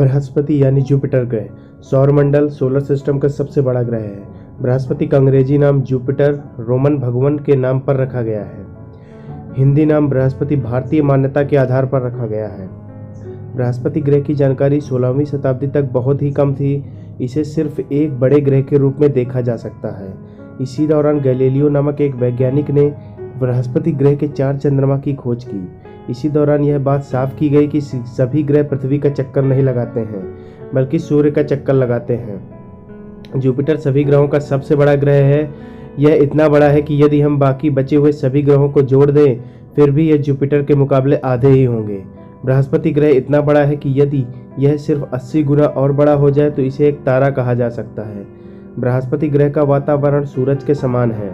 बृहस्पति यानी जुपिटर ग्रह सौरमंडल सोलर सिस्टम का सबसे बड़ा ग्रह है। बृहस्पति का अंग्रेजी नाम जुपिटर रोमन भगवान के नाम पर रखा गया है। हिंदी नाम बृहस्पति भारतीय मान्यता के आधार पर रखा गया है। बृहस्पति ग्रह की जानकारी 16वीं शताब्दी तक बहुत ही कम थी। इसे सिर्फ एक बड़े ग्रह के रूप में देखा जा सकता है। इसी दौरान गैलीलियो नामक एक वैज्ञानिक ने बृहस्पति ग्रह के 4 चंद्रमा की खोज की। इसी दौरान यह बात साफ की गई कि सभी ग्रह पृथ्वी का चक्कर नहीं लगाते हैं, बल्कि सूर्य का चक्कर लगाते हैं। जुपिटर सभी ग्रहों का सबसे बड़ा ग्रह है। यह इतना बड़ा है कि यदि हम बाकी बचे हुए सभी ग्रहों को जोड़ दें, फिर भी यह जुपिटर के मुकाबले आधे ही होंगे। बृहस्पति ग्रह इतना बड़ा है कि यदि यह सिर्फ 80 गुना और बड़ा हो जाए तो इसे एक तारा कहा जा सकता है। बृहस्पति ग्रह का वातावरण सूरज के समान है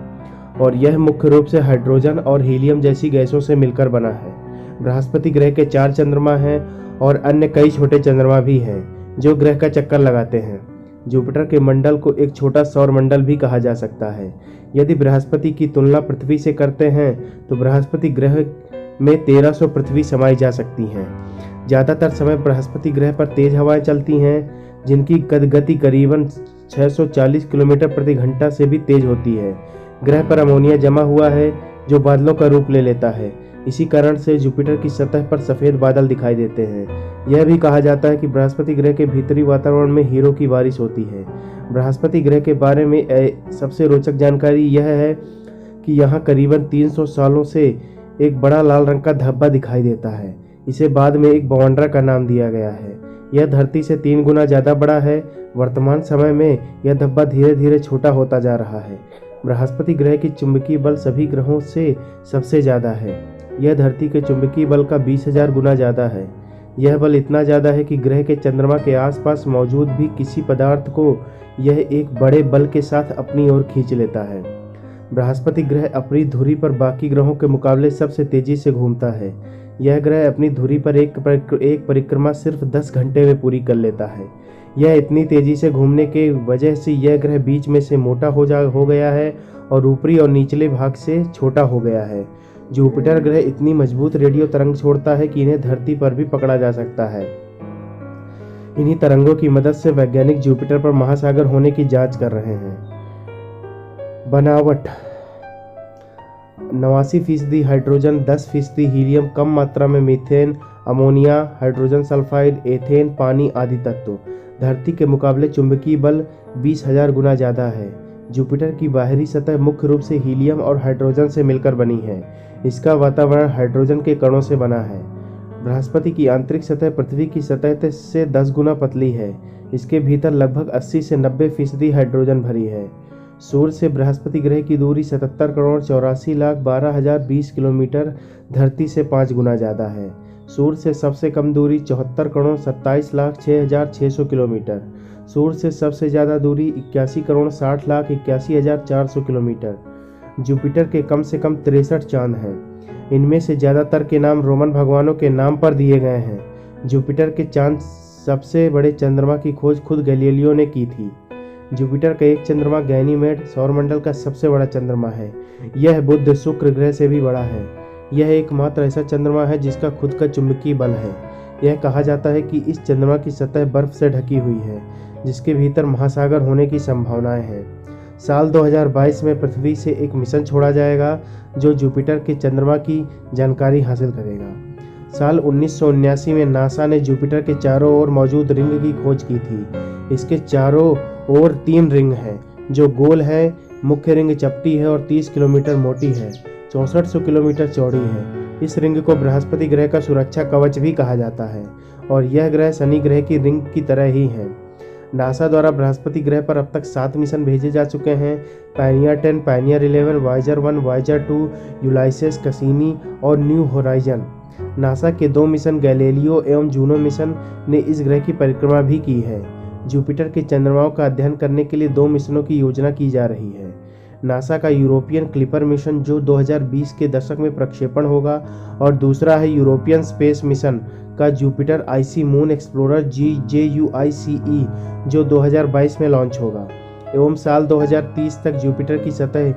और यह मुख्य रूप से हाइड्रोजन और हीलियम जैसी गैसों से मिलकर बना है। बृहस्पति ग्रह के 4 चंद्रमा हैं और अन्य कई छोटे चंद्रमा भी हैं जो ग्रह का चक्कर लगाते हैं। जुपिटर के मंडल को एक छोटा सौर मंडल भी कहा जा सकता है। यदि बृहस्पति की तुलना पृथ्वी से करते हैं तो बृहस्पति ग्रह में 1300 पृथ्वी समाई जा सकती हैं। ज़्यादातर समय बृहस्पति ग्रह पर तेज हवाएं चलती हैं, जिनकी गति करीबन 640 किलोमीटर प्रति घंटा से भी तेज होती है। ग्रह पर अमोनिया जमा हुआ है जो बादलों का रूप ले लेता है। इसी कारण से जुपिटर की सतह पर सफ़ेद बादल दिखाई देते हैं। यह भी कहा जाता है कि बृहस्पति ग्रह के भीतरी वातावरण में हीरो की बारिश होती है। बृहस्पति ग्रह के बारे में सबसे रोचक जानकारी यह है कि यहाँ करीबन 300 सालों से एक बड़ा लाल रंग का धब्बा दिखाई देता है। इसे बाद में एक बवंडर का नाम दिया गया है। यह धरती से 3 गुना ज़्यादा बड़ा है। वर्तमान समय में यह धब्बा धीरे धीरे छोटा होता जा रहा है। बृहस्पति ग्रह की चुंबकीय बल सभी ग्रहों से सबसे ज़्यादा है। यह धरती के चुंबकीय बल का 20,000 गुना ज़्यादा है। यह बल इतना ज़्यादा है कि ग्रह के चंद्रमा के आसपास मौजूद भी किसी पदार्थ को यह एक बड़े बल के साथ अपनी ओर खींच लेता है। बृहस्पति ग्रह अपनी धुरी पर बाकी ग्रहों के मुकाबले सबसे तेजी से घूमता है। यह ग्रह अपनी धुरी पर एक परिक्रमा सिर्फ 10 घंटे में पूरी कर लेता है। यह इतनी तेजी से घूमने के वजह से यह ग्रह बीच में से मोटा हो गया है और ऊपरी और निचले भाग से छोटा हो गया है। जुपिटर ग्रह इतनी मजबूत रेडियो तरंग छोड़ता है कि इन्हें धरती पर भी पकड़ा जा सकता है। इन्हीं तरंगों की मदद से वैज्ञानिक जुपिटर पर महासागर होने की जांच कर रहे हैं। बनावट 89% हाइड्रोजन, 10% हीलियम, कम मात्रा में methane, ammonia, hydrogen sulphide, ethane, पानी आदि तत्व। धरती के मुकाबले चुंबकीय बल 20,000 गुना ज़्यादा है। जुपिटर की बाहरी सतह मुख्य रूप से हीलियम और हाइड्रोजन से मिलकर बनी है। इसका वातावरण हाइड्रोजन के कणों से बना है। बृहस्पति की आंतरिक सतह पृथ्वी की सतह से 10 गुना पतली है। इसके भीतर लगभग 80 से 90% हाइड्रोजन भरी है। सूर्य से बृहस्पति ग्रह की दूरी 77 करोड़ 84,12,020 किलोमीटर, धरती से 5 गुना ज़्यादा है। सूर्य से सबसे कम दूरी 74 करोड़ 27,06,600 किलोमीटर। सूर्य से सबसे ज़्यादा दूरी 81 करोड़ 60,81,400 किलोमीटर। जुपिटर के कम से कम 63 चांद हैं। इनमें से ज़्यादातर के नाम रोमन भगवानों के नाम पर दिए गए हैं। जुपिटर के चांद सबसे बड़े चंद्रमा की खोज खुद गैलीलियो ने की थी। जुपिटर का एक चंद्रमा गैनीमेड सौरमंडल का सबसे बड़ा चंद्रमा है। यह बुध शुक्र ग्रह से भी बड़ा है। यह एकमात्र ऐसा चंद्रमा है जिसका खुद का चुंबकीय बल है। यह कहा जाता है कि इस चंद्रमा की सतह बर्फ से ढकी हुई है, जिसके भीतर महासागर होने की संभावनाएं हैं। साल 2022 में पृथ्वी से एक मिशन छोड़ा जाएगा जो जुपिटर के चंद्रमा की जानकारी हासिल करेगा। साल 1979 में नासा ने जुपिटर के चारों ओर मौजूद रिंग की खोज की थी। इसके चारों ओर 3 रिंग हैं जो गोल है। मुख्य रिंग चपटी है और 30 किलोमीटर मोटी है, 6400 किलोमीटर चौड़ी है। इस रिंग को बृहस्पति ग्रह का सुरक्षा कवच भी कहा जाता है और यह ग्रह शनि ग्रह की रिंग की तरह ही है। नासा द्वारा बृहस्पति ग्रह पर अब तक 7 मिशन भेजे जा चुके हैं। Pioneer 10, Pioneer 11, Voyager 1, Voyager 2, Ulysses, Cassini और न्यू होराइजन। नासा के 2 मिशन गैलीलियो एवं जूनो मिशन ने इस ग्रह की परिक्रमा भी की है। जुपिटर के चंद्रमाओं का अध्ययन करने के लिए 2 मिशनों की योजना की जा रही है। नासा का यूरोपियन क्लिपर मिशन जो 2020 के दशक में प्रक्षेपण होगा और दूसरा है यूरोपियन स्पेस मिशन का Jupiter IC moon explorer JUICE जो 2022 में लॉन्च होगा एवं साल 2030 तक जुपिटर की सतह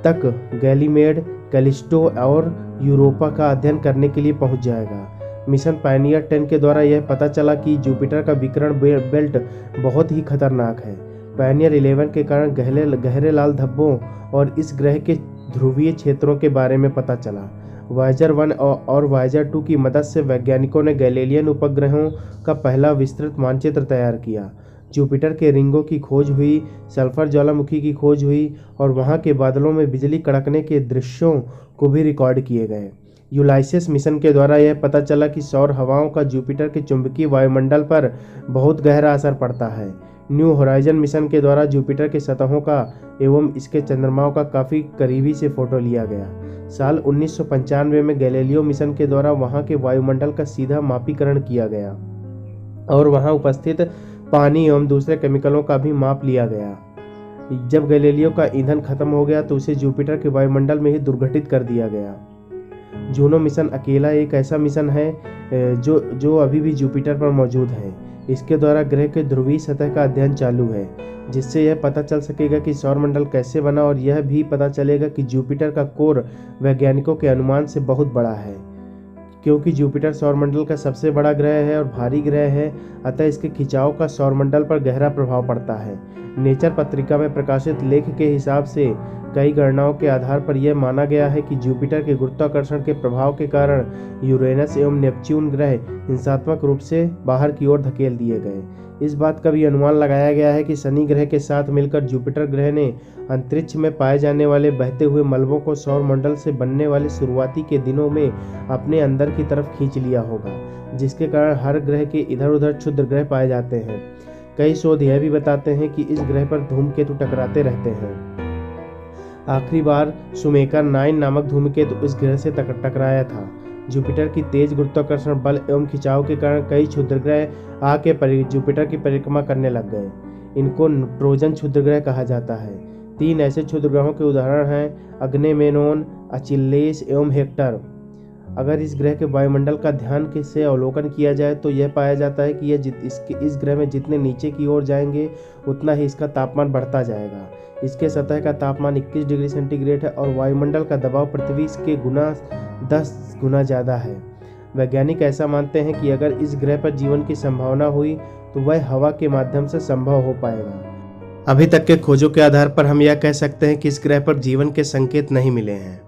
तक गैलीमेड, कैलिस्टो और यूरोपा का अध्ययन करने के लिए पहुंच जाएगा। मिशन पायनियर 10 के द्वारा यह पता चला कि जुपिटर का विकिरण बेल्ट बहुत ही खतरनाक है। पायनियर 11 के कारण गहरे लाल धब्बों और इस ग्रह के ध्रुवीय क्षेत्रों के बारे में पता चला। वायेजर 1 और वायेजर 2 की मदद से वैज्ञानिकों ने गैलीलियन उपग्रहों का पहला विस्तृत मानचित्र तैयार किया। जुपिटर के रिंगों की खोज हुई, सल्फर ज्वालामुखी की खोज हुई और वहां के बादलों में बिजली कड़कने के दृश्यों को भी रिकॉर्ड किए गए। यूलाइसिस मिशन के द्वारा यह पता चला कि सौर हवाओं का जुपिटर के चुंबकीय वायुमंडल पर बहुत गहरा असर पड़ता है। न्यू होराइजन मिशन के द्वारा जुपिटर की सतहों का एवं इसके चंद्रमाओं का काफ़ी करीबी से फोटो लिया गया। साल 1995 में गैलीलियो मिशन के द्वारा वहां के वायुमंडल का सीधा मापीकरण किया गया और वहां उपस्थित पानी एवं दूसरे केमिकलों का भी माप लिया गया। जब गैलीलियो का ईंधन खत्म हो गया तो उसे जुपिटर के वायुमंडल में ही दुर्घटित कर दिया गया। जूनो मिशन अकेला एक ऐसा मिशन है जो अभी भी जुपिटर पर मौजूद है। इसके द्वारा ग्रह के ध्रुवीय सतह का अध्ययन चालू है, जिससे यह पता चल सकेगा कि सौरमंडल कैसे बना और यह भी पता चलेगा कि जुपिटर का कोर वैज्ञानिकों के अनुमान से बहुत बड़ा है। क्योंकि जुपिटर सौरमंडल का सबसे बड़ा ग्रह है और भारी ग्रह है, अतः इसके खिंचाव का सौरमंडल पर गहरा प्रभाव पड़ता है। नेचर पत्रिका में प्रकाशित लेख के हिसाब से कई गणनाओं के आधार पर यह माना गया है कि जुपिटर के गुरुत्वाकर्षण के प्रभाव के कारण यूरेनस एवं नेपच्यून ग्रह हिंसात्मक रूप से बाहर की ओर धकेल दिए गए। इस बात का भी अनुमान लगाया गया है कि शनि ग्रह के साथ मिलकर जुपिटर ग्रह ने अंतरिक्ष में पाए जाने वाले बहते हुए मलबों को सौरमंडल से बनने वाले शुरुआती के दिनों में अपने अंदर की तरफ खींच लिया होगा, जिसके कारण हर ग्रह के इधर उधर क्षुद्र ग्रह पाए जाते हैं। कई शोध यह भी बताते हैं कि इस ग्रह पर धूमकेतु टकराते रहते हैं। आखिरी बार शुमेकर 9 नामक धूमकेतु इस ग्रह से टकराया था। जुपिटर की तेज गुरुत्वाकर्षण बल एवं खिंचाव के कारण कई क्षुद्रग्रह आके जुपिटर की परिक्रमा करने लग गए। इनको ट्रोजन क्षुद्रग्रह कहा जाता है। 3 ऐसे क्षुद्रग्रहों के उदाहरण हैं अग्नेमेनोन, अचिल्लेस एवं हेक्टर। अगर इस ग्रह के वायुमंडल का ध्यान से अवलोकन किया जाए तो यह पाया जाता है कि इस ग्रह में जितने नीचे की ओर जाएंगे उतना ही इसका तापमान बढ़ता जाएगा। इसके सतह का तापमान 21 डिग्री सेंटीग्रेड है और वायुमंडल का दबाव पृथ्वी के 10 गुना ज़्यादा है। वैज्ञानिक ऐसा मानते हैं कि अगर इस ग्रह पर जीवन की संभावना हुई तो वह हवा के माध्यम से संभव हो पाएगा। अभी तक के खोजों के आधार पर हम यह कह सकते हैं कि इस ग्रह पर जीवन के संकेत नहीं मिले हैं।